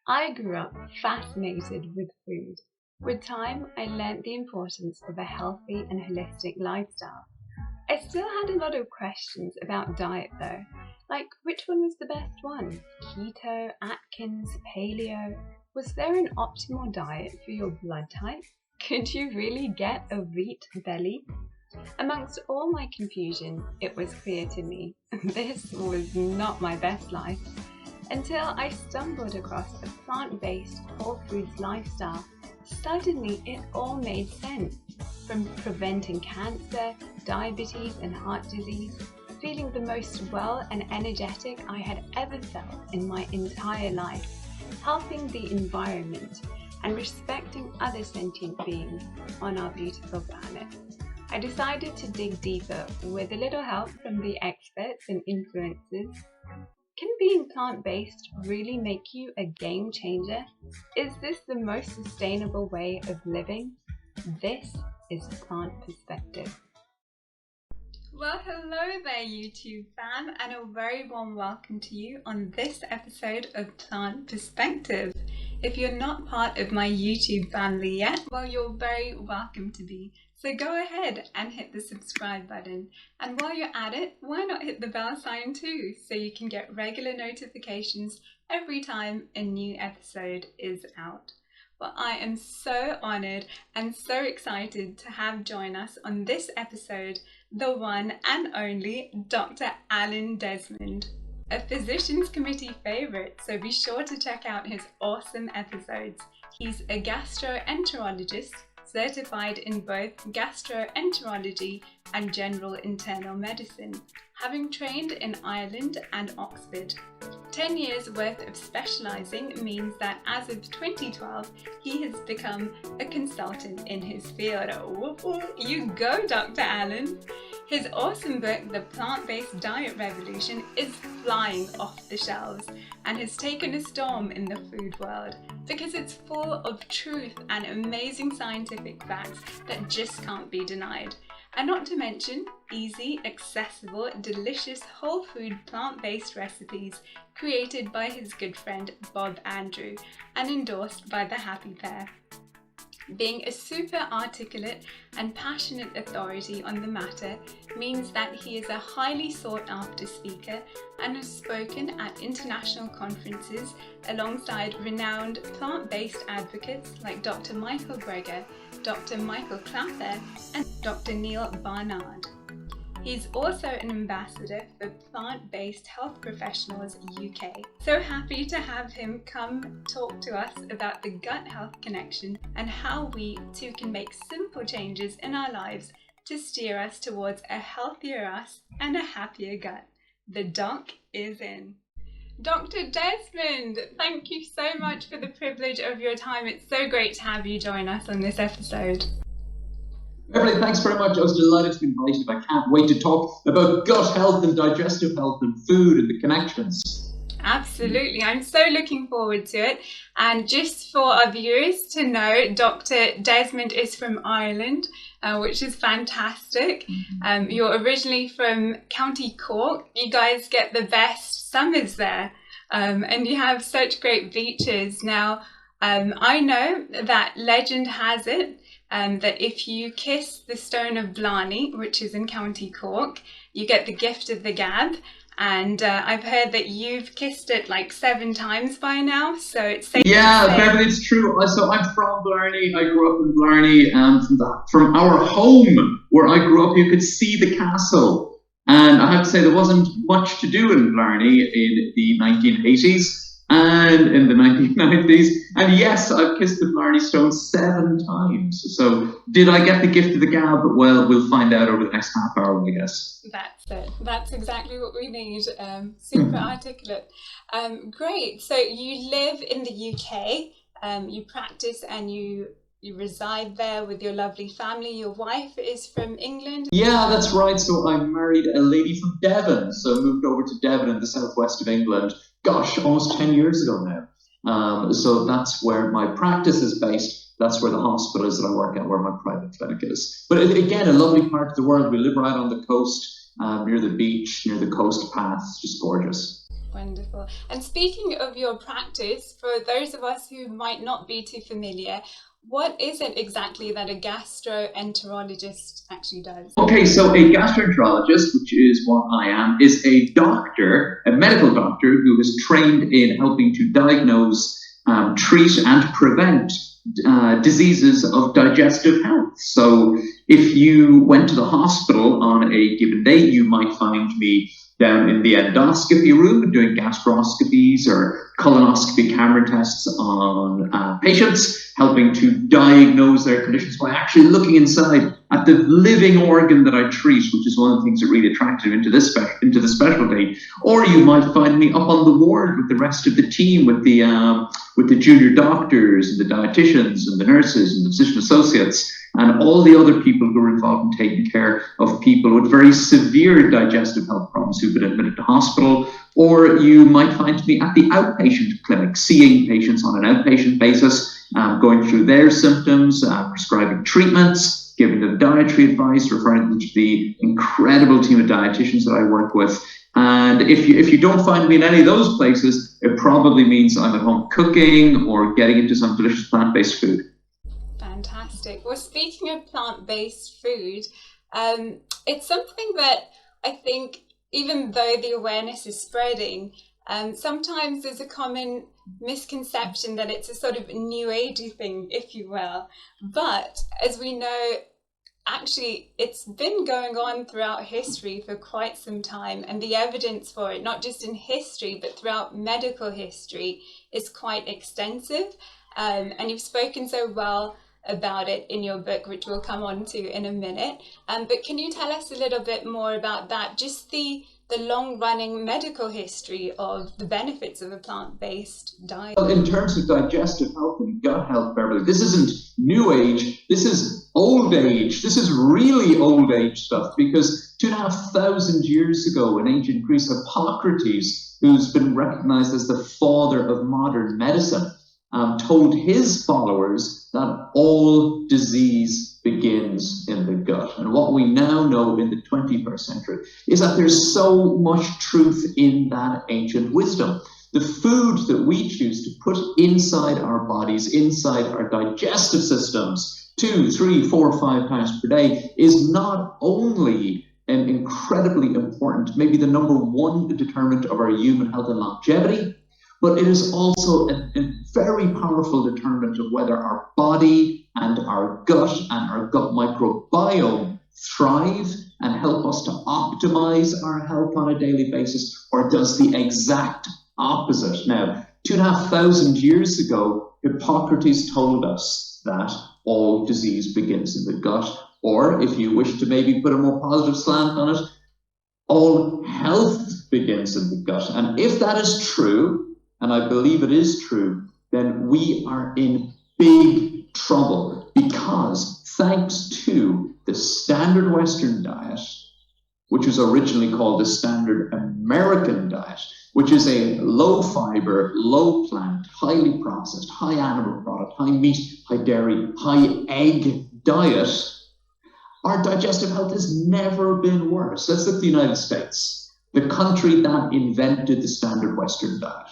I grew up fascinated with food. With time, I learnt the importance of a healthy and holistic lifestyle. I still had a lot of questions about diet though, like which one was the best one? Keto, Atkins, paleo? Was there an optimal diet for your blood type? Could you really get a wheat belly? Amongst all my confusion, it was clear to me this was not my best life until I stumbled across a plant-based whole foods lifestyle. Suddenly it all made sense, from preventing cancer, diabetes and heart disease, feeling the most well and energetic I had ever felt in my entire life, helping the environment and respecting other sentient beings on our beautiful planet. I decided to dig deeper with a little help from the experts and influencers. Can being plant-based really make you a game changer? Is this the most sustainable way of living? This is Plant Perspective. Well, hello there YouTube fam, and a very warm welcome to you on this episode of Plant Perspective. If you're not part of my YouTube family yet, well, you're very welcome to be. So go ahead and hit the subscribe button. And while you're at it, why not hit the bell sign too, so you can get regular notifications every time a new episode is out. Well, I am so honoured and so excited to have join us on this episode the one and only Dr. Alan Desmond, a Physicians Committee favourite, so be sure to check out his awesome episodes. He's a gastroenterologist, certified in both gastroenterology and general internal medicine, having trained in Ireland and Oxford. 10 years worth of specialising means that as of 2012, he has become a consultant in his field. You go, Dr. Alan! His awesome book, The Plant-Based Diet Revolution, is flying off the shelves and has taken a storm in the food world because it's full of truth and amazing scientific facts that just can't be denied. And not to mention easy, accessible, delicious whole food plant-based recipes created by his good friend Bob Andrew and endorsed by the Happy Pear. Being a super articulate and passionate authority on the matter means that he is a highly sought after speaker and has spoken at international conferences alongside renowned plant-based advocates like Dr. Michael Greger, Dr. Michael Klaper and Dr. Neal Barnard. He's also an ambassador for Plant-Based Health Professionals UK. So happy to have him come talk to us about the gut health connection and how we too can make simple changes in our lives to steer us towards a healthier us and a happier gut. The doc is in. Dr. Desmond, thank you so much for the privilege of your time. It's so great to have you join us on this episode. Beverly, thanks very much. I was delighted to be invited. I can't wait to talk about gut health and digestive health and food and the connections. Absolutely. I'm so looking forward to it. And just for our viewers to know, Dr. Desmond is from Ireland, which is fantastic. You're originally from County Cork. You guys get the best summers there. And you have such great beaches. Now, I know that legend has it that if you kiss the stone of Blarney, which is in County Cork, you get the gift of the gab. And I've heard that you've kissed it like 7 times by now, so it's safe. Yeah, Beverly, it's true. So I'm from Blarney. I grew up in Blarney, and from our home where I grew up, you could see the castle. And I have to say, there wasn't much to do in Blarney in the 1980s. And in the 1990s, and yes, I've kissed the Blarney Stone 7 times. So, did I get the gift of the gab? Well, we'll find out over the next half hour, I guess. That's it. That's exactly what we need. Super articulate. Great. So, you live in the UK. You practice and you reside there with your lovely family. Your wife is from England. Yeah, that's right. So, I married a lady from Devon. So, I moved over to Devon in the southwest of England. Gosh, almost 10 years ago now. So that's where my practice is based. That's where the hospital is that I work at, where my private clinic is. But again, a lovely part of the world. We live right on the coast, near the beach, near the coast path. It's just gorgeous. Wonderful. And speaking of your practice, for those of us who might not be too familiar, what is it exactly that a gastroenterologist actually does? Okay, so a gastroenterologist, which is what I am, is a doctor, a medical doctor who is trained in helping to diagnose, treat, and prevent diseases of digestive health. So if you went to the hospital on a given day, you might find me down in the endoscopy room doing gastroscopies or colonoscopy camera tests on patients, helping to diagnose their conditions by actually looking inside at the living organ that I treat, which is one of the things that really attracted me into the specialty. Or you might find me up on the ward with the rest of the team, with the junior doctors and the dietitians and the nurses and the physician associates and all the other people who are involved in taking care of people with very severe digestive health problems who've been admitted to hospital. Or you might find me at the outpatient clinic, seeing patients on an outpatient basis, going through their symptoms, prescribing treatments, giving them dietary advice, referring them to the incredible team of dietitians that I work with. And if you don't find me in any of those places, it probably means I'm at home cooking or getting into some delicious plant-based food. Fantastic. Well, speaking of plant-based food, it's something that I think, even though the awareness is spreading, sometimes there's a common misconception that it's a sort of new agey thing, if you will. But as we know, actually, it's been going on throughout history for quite some time, and the evidence for it, not just in history, but throughout medical history, is quite extensive. And you've spoken so well about it in your book, which we'll come on to in a minute. But can you tell us a little bit more about that, just the long-running medical history of the benefits of a plant-based diet? Well, in terms of digestive health and gut health, Beverly, this isn't new age, this is old age. This is really old age stuff, because 2,500 years ago in ancient Greece, Hippocrates, who's been recognized as the father of modern medicine, told his followers that all disease begins in the gut. And what we now know in the 21st century is that there's so much truth in that ancient wisdom. The food that we choose to put inside our bodies, inside our digestive systems, 2, 3, 4, 5 times per day, is not only an incredibly important, maybe the number one determinant of our human health and longevity, but it is also a very powerful determinant of whether our body and our gut microbiome thrive and help us to optimize our health on a daily basis, or does the exact opposite. Now, 2,500 years ago, Hippocrates told us that all disease begins in the gut, or if you wish to maybe put a more positive slant on it, all health begins in the gut. And if that is true, and I believe it is true, then we are in big trouble, because thanks to the standard Western diet, which was originally called the standard American diet, which is a low fiber, low plant, highly processed, high animal product, high meat, high dairy, high egg diet, our digestive health has never been worse. Let's look at the United States, the country that invented the standard Western diet.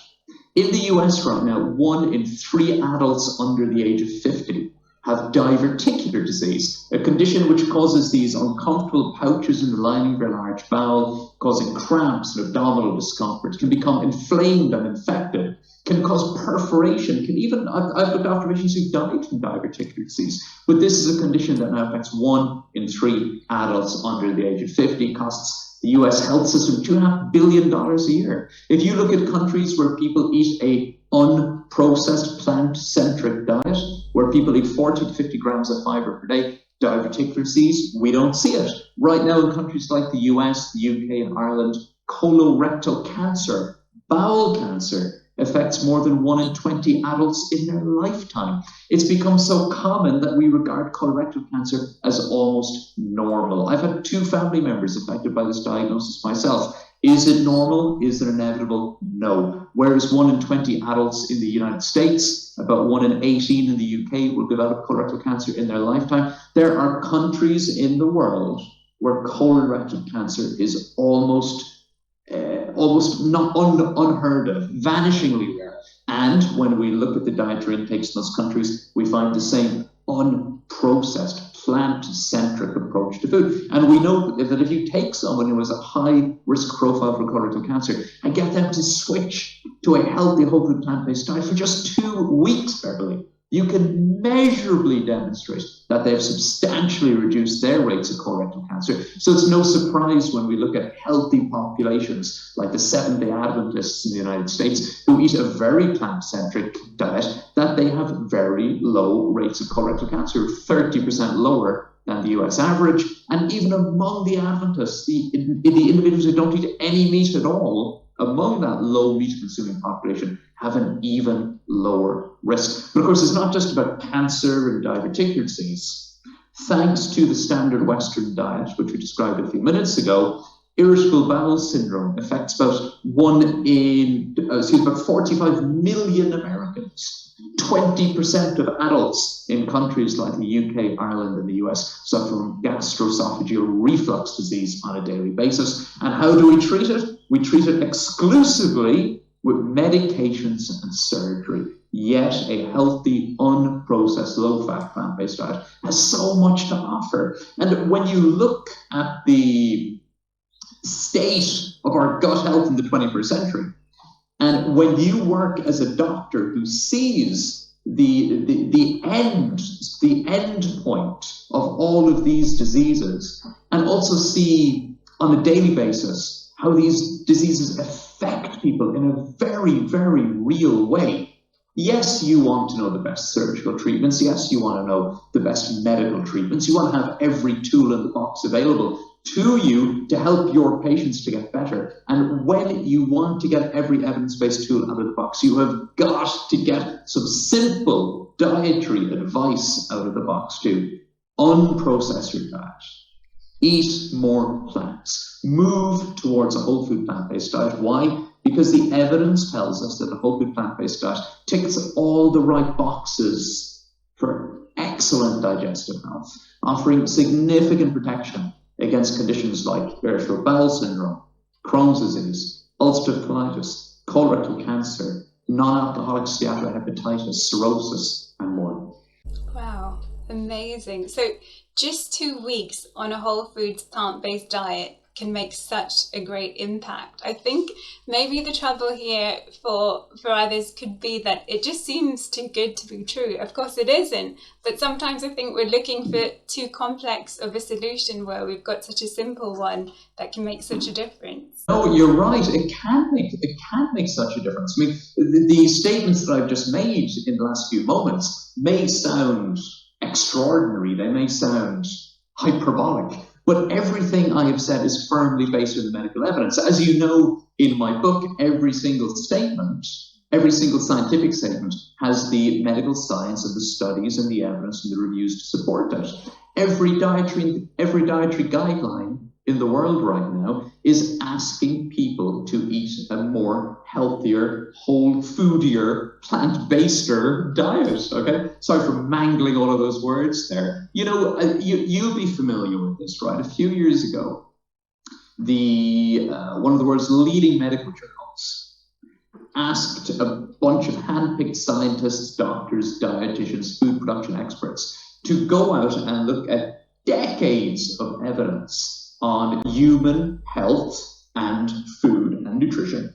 In the US right now, 1 in 3 adults under the age of 50 have diverticular disease, a condition which causes these uncomfortable pouches in the lining of your large bowel, causing cramps and abdominal discomfort, can become inflamed and infected, can cause perforation, can even, I've looked after patients who died from diverticular disease, but this is a condition that now affects 1 in 3 adults under the age of 50, costs the US health system $2.5 billion a year. If you look at countries where people eat a unprocessed plant-centric diet, where people eat 40 to 50 grams of fiber per day, diverticular disease, we don't see it. Right now in countries like the US, the UK and Ireland, colorectal cancer, bowel cancer, affects more than 1 in 20 adults in their lifetime. It's become so common that we regard colorectal cancer as almost normal. I've had 2 family members affected by this diagnosis myself. Is it normal? Is it inevitable? No. Whereas 1 in 20 adults in the United States, about 1 in 18 in the UK will develop colorectal cancer in their lifetime. There are countries in the world where colorectal cancer is almost almost not unheard of, vanishingly rare. And when we look at the dietary intakes in those countries, we find the same unprocessed, plant-centric approach to food. And we know that if you take someone who has a high risk profile for colorectal cancer and get them to switch to a healthy, whole food, plant-based diet for just 2 weeks, Beverly, you can measurably demonstrate that they've substantially reduced their rates of colorectal cancer. So it's no surprise when we look at healthy populations like the Seventh-day Adventists in the United States who eat a very plant-centric diet that they have very low rates of colorectal cancer, 30% lower than the US average. And even among the Adventists, the individuals who don't eat any meat at all, among that low meat consuming population, have an even lower risk. But of course, it's not just about cancer and diverticular disease. Thanks to the standard Western diet, which we described a few minutes ago, irritable bowel syndrome affects about 45 million Americans. 20% of adults in countries like the UK, Ireland, and the US suffer from gastroesophageal reflux disease on a daily basis. And how do we treat it? We treat it exclusively with medications and surgery. Yet a healthy, unprocessed, low-fat, plant-based diet has so much to offer. And when you look at the state of our gut health in the 21st century, and when you work as a doctor who sees the end point of all of these diseases, and also see on a daily basis how these diseases affect people in a very, very real way. Yes, you want to know the best surgical treatments. Yes, you want to know the best medical treatments. You want to have every tool in the box available to you to help your patients to get better. And when you want to get every evidence-based tool out of the box, you have got to get some simple dietary advice out of the box too. Unprocess your diet. Eat more plants. Move towards a whole food plant-based diet. Why? Because the evidence tells us that the whole food plant-based diet ticks all the right boxes for excellent digestive health, offering significant protection against conditions like irritable bowel syndrome, Crohn's disease, ulcerative colitis, colorectal cancer, non-alcoholic steatohepatitis, cirrhosis, and more. Wow, amazing. So just 2 weeks on a whole foods plant-based diet can make such a great impact. I think maybe the trouble here for others could be that it just seems too good to be true. Of course it isn't, but sometimes I think we're looking for too complex of a solution where we've got such a simple one that can make such a difference. No, you're right. It can make such a difference. I mean, the statements that I've just made in the last few moments may sound extraordinary. They may sound hyperbolic. But everything I have said is firmly based on the medical evidence. As you know, in my book, every single scientific statement has the medical science of the studies and the evidence and the reviews to support it. Every dietary guideline in the world right now is asking people to eat a more healthier, whole foodier, plant-baster diet. Okay, sorry for mangling all of those words there. You know, you'll be familiar with this, right? A few years ago, one of the world's leading medical journals asked a bunch of hand-picked scientists, doctors, dietitians, food production experts to go out and look at decades of evidence on human health and food and nutrition,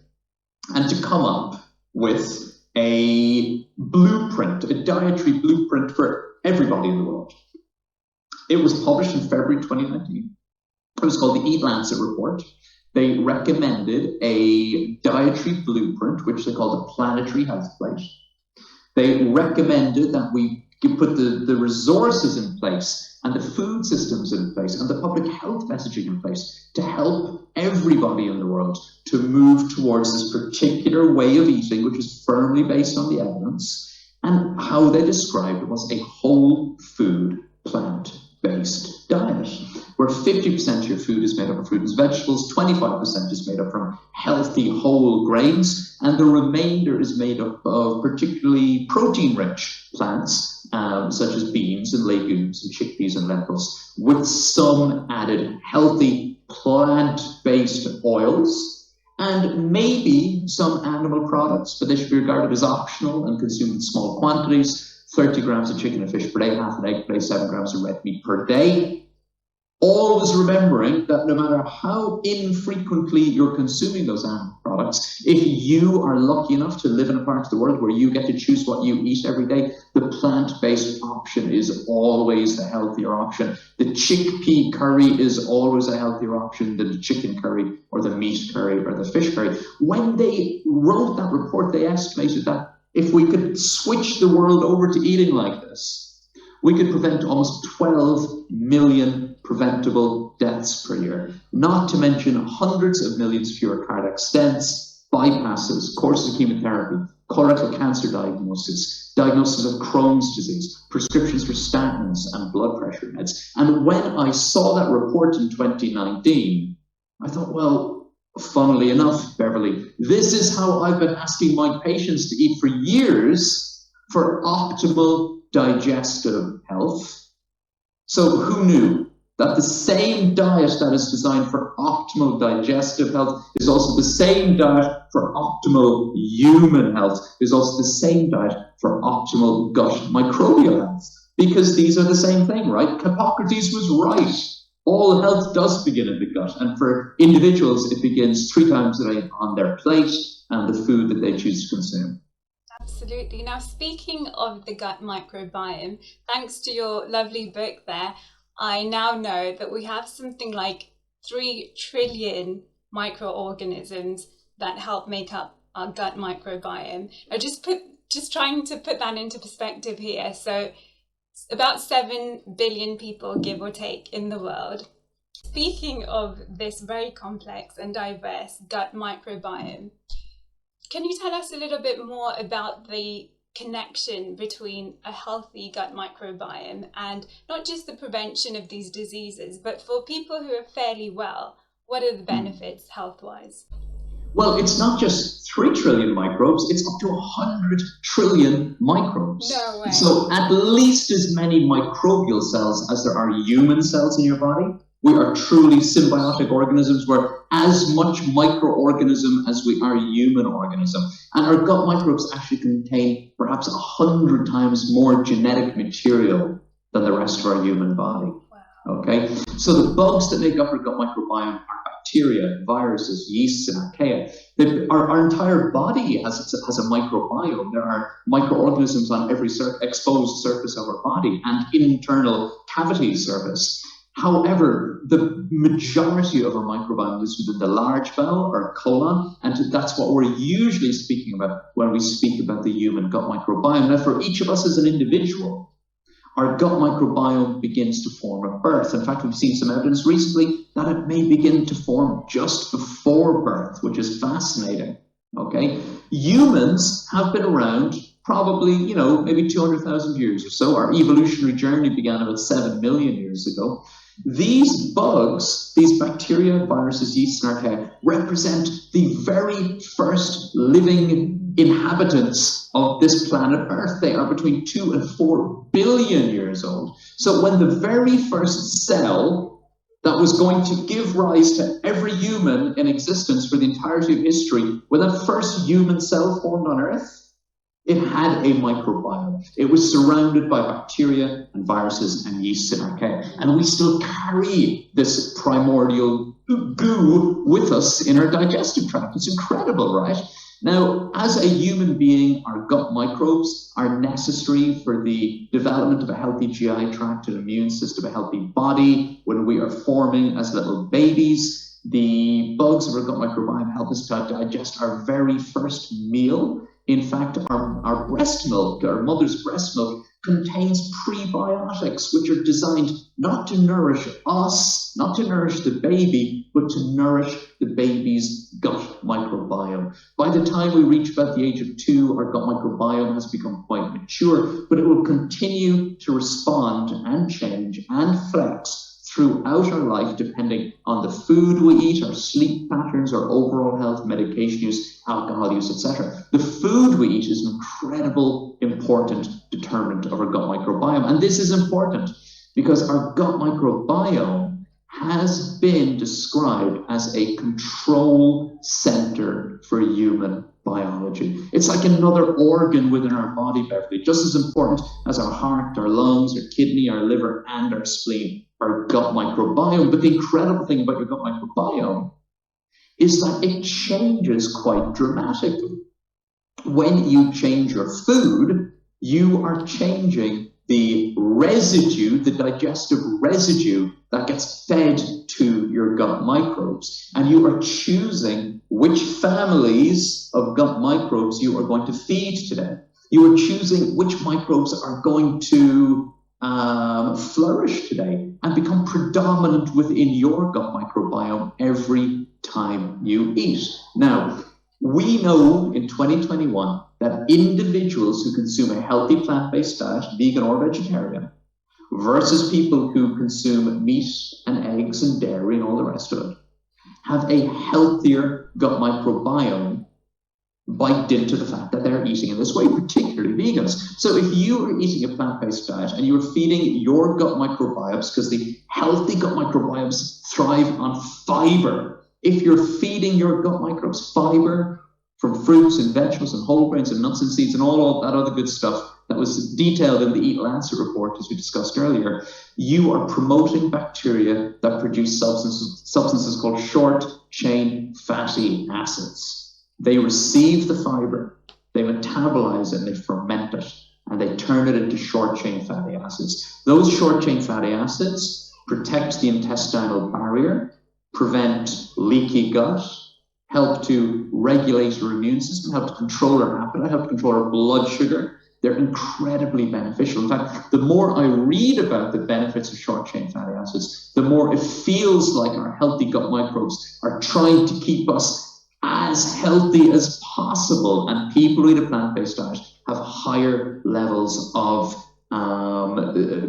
and to come up with a blueprint, a dietary blueprint for everybody in the world. It was published in February 2019. It was called the Eat Lancet Report. They recommended a dietary blueprint, which they called the Planetary Health Plate. They recommended that we put the resources in place and the food systems in place and the public health messaging in place to help everybody in the world to move towards this particular way of eating, which is firmly based on the evidence. And how they described it was a whole food, plant-based diet, where 50% of your food is made up of fruit and vegetables, 25% is made up from healthy whole grains, and the remainder is made up of particularly protein-rich plants, such as beans and legumes and chickpeas and lentils, with some added healthy plant-based oils and maybe some animal products, but they should be regarded as optional and consumed in small quantities. 30 grams of chicken and fish per day, half an egg per day, 7 grams of red meat per day. Always remembering that no matter how infrequently you're consuming those animal products, if you are lucky enough to live in a part of the world where you get to choose what you eat every day, the plant-based option is always the healthier option. The chickpea curry is always a healthier option than the chicken curry or the meat curry or the fish curry. When they wrote that report, they estimated that if we could switch the world over to eating like this, we could prevent almost 12 million preventable deaths per year, not to mention hundreds of millions fewer cardiac stents, bypasses, courses of chemotherapy, colorectal cancer diagnosis, diagnosis of Crohn's disease, prescriptions for statins and blood pressure meds. And when I saw that report in 2019, I thought, well, funnily enough, Beverly, this is how I've been asking my patients to eat for years for optimal digestive health. So who knew that the same diet that is designed for optimal digestive health is also the same diet for optimal human health, is also the same diet for optimal gut microbial health? Because these are the same thing, right? Hippocrates was right. All health does begin in the gut, and for individuals, it begins 3 times a day on their plate and the food that they choose to consume. Absolutely. Now, speaking of the gut microbiome, thanks to your lovely book there, I now know that we have something like 3 trillion microorganisms that help make up our gut microbiome. Now, just trying to put that into perspective here. So about 7 billion people, give or take, in the world. Speaking of this very complex and diverse gut microbiome, can you tell us a little bit more about the connection between a healthy gut microbiome and not just the prevention of these diseases, but for people who are fairly well, what are the benefits health-wise? Well, it's not just 3 trillion microbes, it's up to 100 trillion microbes. No way. So at least as many microbial cells as there are human cells in your body. We are truly symbiotic organisms. We're as much microorganism as we are human organism. And our gut microbes actually contain perhaps 100 times more genetic material than the rest of our human body. Wow. Okay, so the bugs that make up our gut microbiome are bacteria, viruses, yeasts, and archaea. Our entire body has a microbiome. There are microorganisms on every exposed surface of our body and internal cavity surface. However, the majority of our microbiome is within the large bowel or colon, and that's what we're usually speaking about when we speak about the human gut microbiome. Now, for each of us as an individual, our gut microbiome begins to form at birth. In fact, we've seen some evidence recently that it may begin to form just before birth, which is fascinating. Okay, humans have been around probably, maybe 200,000 years or so. Our evolutionary journey began about 7 million years ago. These bugs, these bacteria, viruses, yeasts, and archaea, represent the very first living inhabitants of this planet Earth. They are between 2 and 4 billion years old. So when the very first cell that was going to give rise to every human in existence for the entirety of history, when that first human cell formed on Earth, it had a microbiome. It was surrounded by bacteria and viruses and yeasts and archaea. And we still carry this primordial goo with us in our digestive tract. It's incredible, right? Now, as a human being, our gut microbes are necessary for the development of a healthy GI tract, an immune system, a healthy body. When we are forming as little babies, the bugs of our gut microbiome help us to digest our very first meal. In fact, our breast milk, our mother's breast milk, contains prebiotics, which are designed not to nourish us, not to nourish the baby, but to nourish the baby's gut microbiome. By the time we reach about the age of 2, our gut microbiome has become quite mature, but it will continue to respond and change and flex throughout our life, depending on the food we eat, our sleep patterns, our overall health, medication use, alcohol use, etc. The food we eat is an incredible, important determinant of our gut microbiome. And this is important because our gut microbiome has been described as a control center for human biology. It's like another organ within our body, Beverly, just as important as our heart, our lungs, our kidney, our liver, and our spleen, our gut microbiome. But the incredible thing about your gut microbiome is that it changes quite dramatically. When you change your food, you are changing the residue, the digestive residue that gets fed to your gut microbes. And you are choosing which families of gut microbes you are going to feed today. You are choosing which microbes are going to flourish today and become predominant within your gut microbiome every time you eat. Now, we know in 2021 that individuals who consume a healthy plant-based diet, vegan or vegetarian, versus people who consume meat and eggs and dairy and all the rest of it, have a healthier gut microbiome by dint of the fact that they're eating in this way, particularly vegans. So if you are eating a plant-based diet and you're feeding your gut microbiomes, because the healthy gut microbiomes thrive on fiber, if you're feeding your gut microbes fiber from fruits and vegetables and whole grains and nuts and seeds and all that other good stuff that was detailed in the Eat Lancet report, as we discussed earlier, you are promoting bacteria that produce substances called short-chain fatty acids. They receive the fiber, they metabolize it, and they ferment it, and they turn it into short-chain fatty acids. Those short-chain fatty acids protect the intestinal barrier, prevent leaky gut, help to regulate our immune system, help to control our appetite, help to control our blood sugar. They're incredibly beneficial. In fact, the more I read about the benefits of short-chain fatty acids, the more it feels like our healthy gut microbes are trying to keep us as healthy as possible. And people who eat a plant-based diet have higher levels of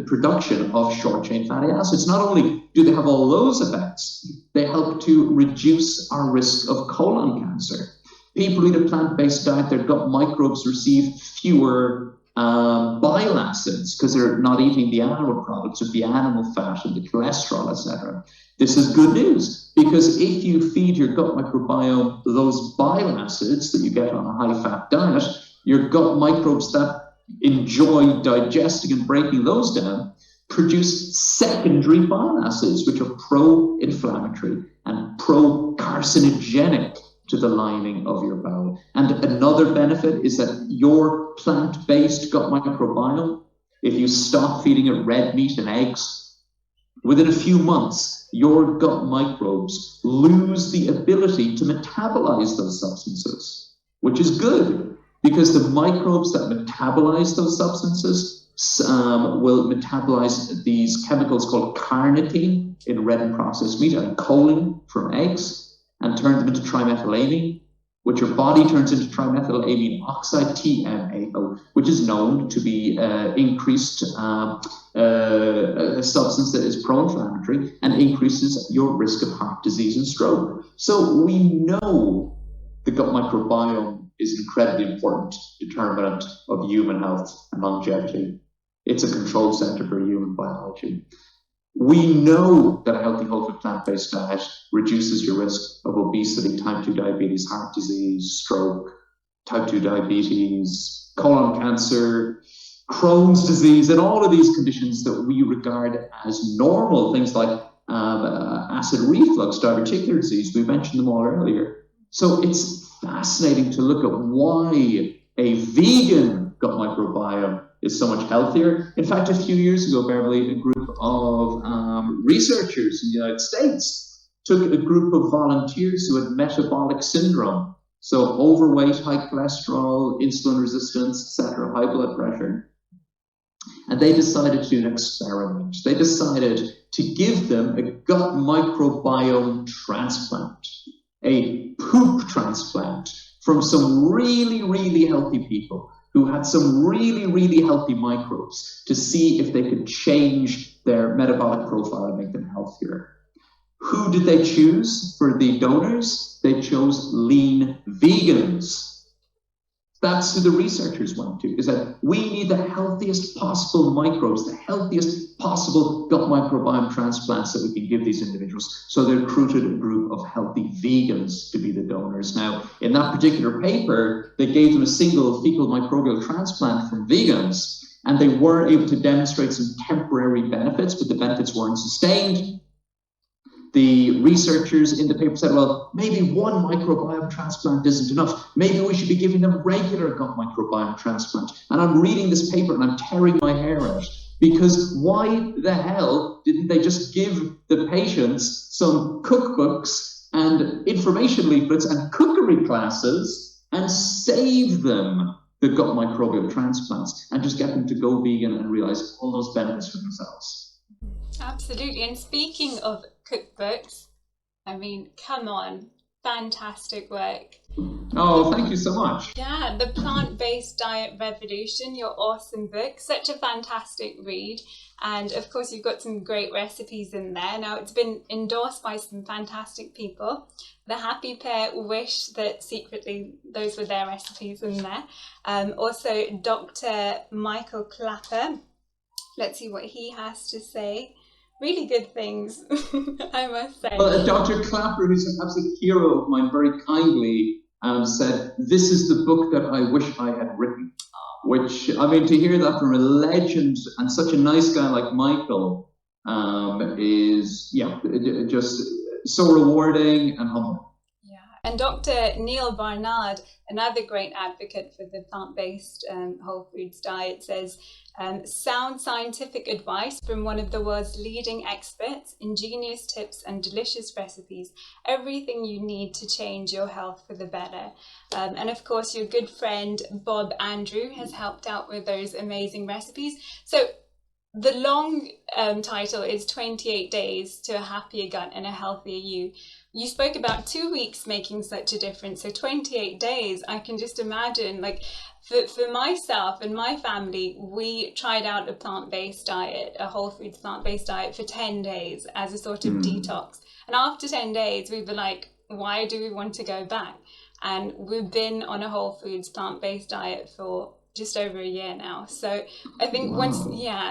production of short-chain fatty acids. Not only do they have all those effects, they help to reduce our risk of colon cancer. People who eat a plant-based diet, their gut microbes receive fewer bile acids because they're not eating the animal products or the animal fat and the cholesterol, etc. This is good news, because if you feed your gut microbiome those bile acids that you get on a high-fat diet, your gut microbes that enjoy digesting and breaking those down produce secondary bile acids, which are pro-inflammatory and pro-carcinogenic to the lining of your bowel. And another benefit is that your plant-based gut microbiome, if you stop feeding it red meat and eggs, within a few months, your gut microbes lose the ability to metabolize those substances, which is good, because the microbes that metabolize those substances will metabolize these chemicals called carnitine in red and processed meat and choline from eggs, and turn them into trimethylamine, which your body turns into trimethylamine oxide, TMAO, which is known to be increased a substance that is pro-inflammatory and increases your risk of heart disease and stroke. So we know the gut microbiome is an incredibly important determinant of human health and longevity. It's a control center for human biology. We know that a healthy whole food plant-based diet reduces your risk of obesity, type 2 diabetes, heart disease, stroke, type 2 diabetes, colon cancer, Crohn's disease, and all of these conditions that we regard as normal, things like acid reflux, diverticular disease. We mentioned them all earlier. So it's fascinating to look at why a vegan gut microbiome is so much healthier. In fact, a few years ago, Beverly, a group of researchers in the United States took a group of volunteers who had metabolic syndrome, so overweight, high cholesterol, insulin resistance, etc., high blood pressure, and they decided to do an experiment. They decided to give them a gut microbiome transplant, a poop transplant from some really, really healthy people who had some really, really healthy microbes, to see if they could change their metabolic profile and make them healthier. Who did they choose for the donors? They chose lean vegans. That's who the researchers went to, is that we need the healthiest possible microbes, the healthiest possible gut microbiome transplants that we can give these individuals. So they recruited a group of healthy vegans to be the donors. Now, in that particular paper, they gave them a single fecal microbial transplant from vegans, and they were able to demonstrate some temporary benefits, but the benefits weren't sustained. The researchers in the paper said, well, maybe one microbiome transplant isn't enough. Maybe we should be giving them regular gut microbiome transplant. And I'm reading this paper and I'm tearing my hair out, because why the hell didn't they just give the patients some cookbooks and information leaflets and cookery classes and save them the gut microbial transplants and just get them to go vegan and realize all those benefits for themselves? Absolutely. And speaking of cookbooks, I mean, come on, fantastic work. Oh, thank you so much. Yeah, The Plant-Based Diet Revolution, your awesome book, such a fantastic read. And of course, you've got some great recipes in there. Now, it's been endorsed by some fantastic people. The Happy Pear wish that secretly those were their recipes in there. Also, Dr. Michael Klaper. Let's see what he has to say. Really good things, I must say. Well, Dr. Klaper, who's an absolute hero of mine, very kindly said, this is the book that I wish I had written. Which, I mean, to hear that from a legend and such a nice guy like Michael is, yeah, just so rewarding and humbling. Yeah, and Dr. Neal Barnard, another great advocate for the plant-based whole foods diet, says, sound scientific advice from one of the world's leading experts, ingenious tips and delicious recipes, everything you need to change your health for the better. And of course, your good friend Bob Andrew has helped out with those amazing recipes. So the long title is 28 Days to a Happier Gut and a Healthier You. You spoke about 2 weeks making such a difference. So 28 days, I can just imagine, like, for myself and my family, we tried out a plant-based diet, a whole foods plant-based diet for 10 days as a sort of detox. And after 10 days, we were like, why do we want to go back? And we've been on a whole foods plant-based diet for just over a year now. So I think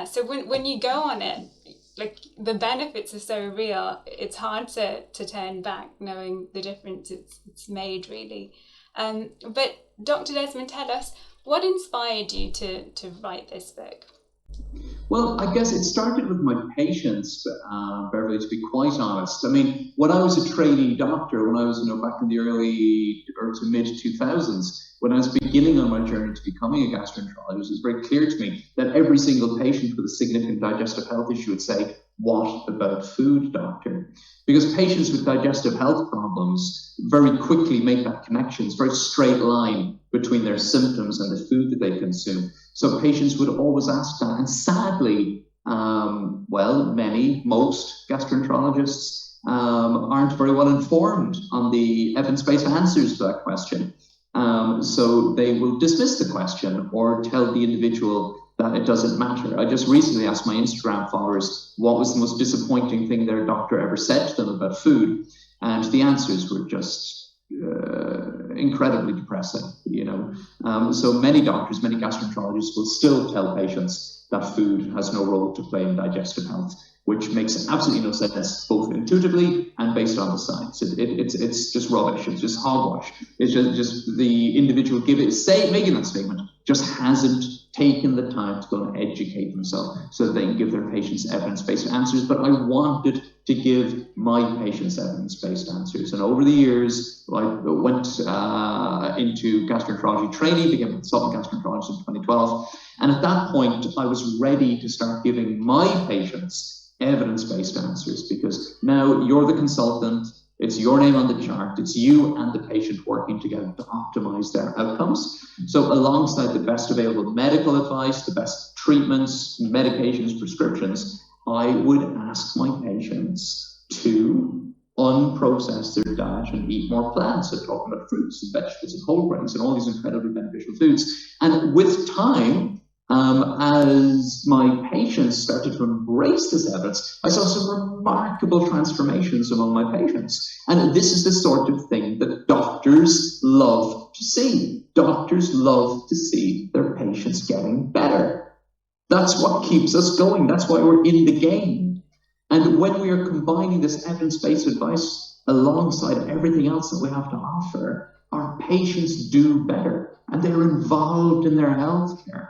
so when you go on it, like, the benefits are so real, it's hard to turn back, knowing the difference it's made, really. But Dr. Desmond, tell us, what inspired you to write this book? Well, I guess it started with my patients, Beverly, to be quite honest. I mean, when I was a trainee doctor, when I was, back in the early or to mid 2000s, when I was beginning on my journey to becoming a gastroenterologist, it was very clear to me that every single patient with a significant digestive health issue would say, what about food, doctor? Because patients with digestive health problems very quickly make that connection. It's a very straight line between their symptoms and the food that they consume. So patients would always ask that. And sadly, most gastroenterologists aren't very well informed on the evidence-based answers to that question. So they will dismiss the question or tell the individual that it doesn't matter. I just recently asked my Instagram followers what was the most disappointing thing their doctor ever said to them about food, and the answers were just incredibly depressing. So many doctors, many gastroenterologists will still tell patients that food has no role to play in digestive health, which makes absolutely no sense, both intuitively and based on the science. It's just rubbish. It's just hogwash. It's just the individual making that statement just hasn't taken the time to go and educate themselves so that they can give their patients evidence-based answers. But I wanted to give my patients evidence-based answers. And over the years, I went into gastroenterology training, became a consultant gastroenterologist in 2012. And at that point, I was ready to start giving my patients evidence-based answers, because now you're the consultant, it's your name on the chart, it's you and the patient working together to optimize their outcomes. So alongside the best available medical advice, the best treatments, medications, prescriptions, I would ask my patients to unprocess their diet and eat more plants. I'm talking about fruits and vegetables and whole grains and all these incredibly beneficial foods. And with time, As my patients started to embrace this evidence, I saw some remarkable transformations among my patients. And this is the sort of thing that doctors love to see. Doctors love to see their patients getting better. That's what keeps us going. That's why we're in the game. And when we are combining this evidence-based advice alongside everything else that we have to offer, our patients do better and they're involved in their healthcare.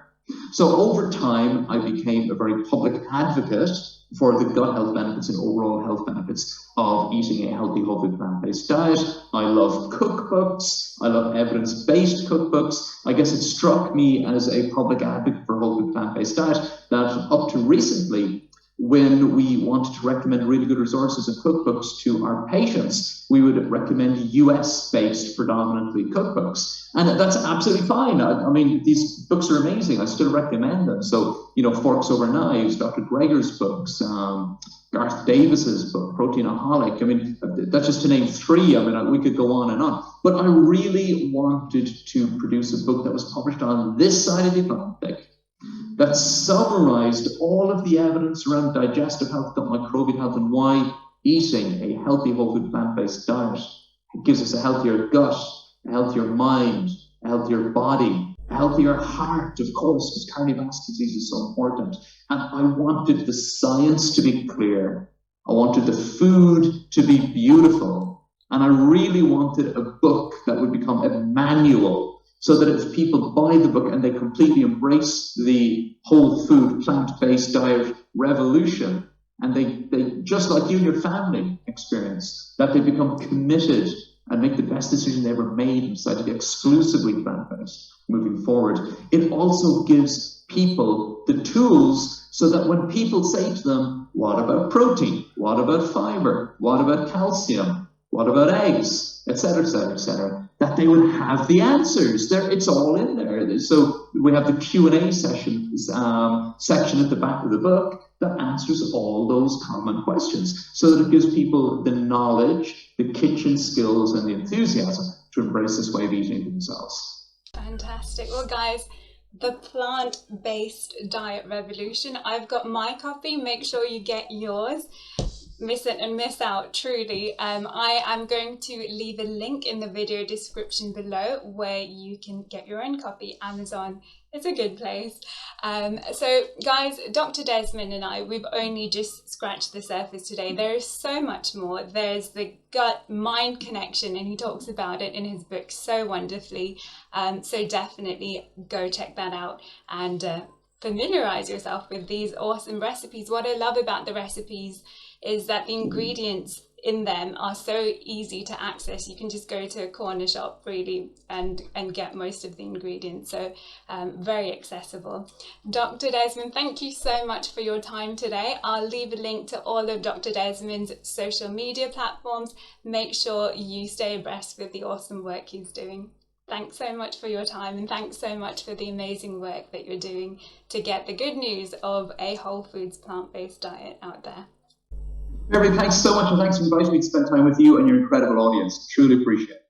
So over time, I became a very public advocate for the gut health benefits and overall health benefits of eating a healthy, whole food, plant-based diet. I love cookbooks. I love evidence-based cookbooks. I guess it struck me as a public advocate for whole food, plant-based diet that up to recently, when we wanted to recommend really good resources and cookbooks to our patients, we would recommend US-based predominantly cookbooks. And that's absolutely fine. I mean, these books are amazing. I still recommend them. So, Forks Over Knives, Dr. Greger's books, Garth Davis's book, Proteinaholic. I mean, that's just to name three. I mean, we could go on and on. But I really wanted to produce a book that was published on this side of the Atlantic that summarized all of the evidence around digestive health, gut microbial health, and why eating a healthy whole food plant-based diet gives us a healthier gut, a healthier mind, a healthier body, a healthier heart, of course, because cardiovascular disease is so important. And I wanted the science to be clear. I wanted the food to be beautiful. And I really wanted a book that would become a manual, so that if people buy the book and they completely embrace the whole food, plant-based diet revolution, and they just like you and your family experience, that they become committed and make the best decision they ever made and decide to be exclusively plant-based moving forward. It also gives people the tools so that when people say to them, what about protein? What about fiber? What about calcium? What about eggs? Et cetera, et cetera, et cetera, that they would have the answers. It's all in there. So we have the Q&A section at the back of the book that answers all those common questions, so that it gives people the knowledge, the kitchen skills, and the enthusiasm to embrace this way of eating themselves. Fantastic. Well, guys, the plant-based diet revolution. I've got my copy. Make sure you get yours. Miss it and miss out, truly. I am going to leave a link in the video description below where you can get your own copy. Amazon, it's a good place. So guys, Dr. Desmond and I, we've only just scratched the surface today. There is so much more. There's the gut-mind connection, and he talks about it in his book so wonderfully. So definitely go check that out and familiarize yourself with these awesome recipes. What I love about the recipes is that the ingredients in them are so easy to access. You can just go to a corner shop really and get most of the ingredients. So very accessible. Dr. Desmond, thank you so much for your time today. I'll leave a link to all of Dr. Desmond's social media platforms. Make sure you stay abreast with the awesome work he's doing. Thanks so much for your time, and thanks so much for the amazing work that you're doing to get the good news of a whole foods plant-based diet out there. Mary, thanks so much, and thanks for inviting me to spend time with you and your incredible audience. Truly appreciate it.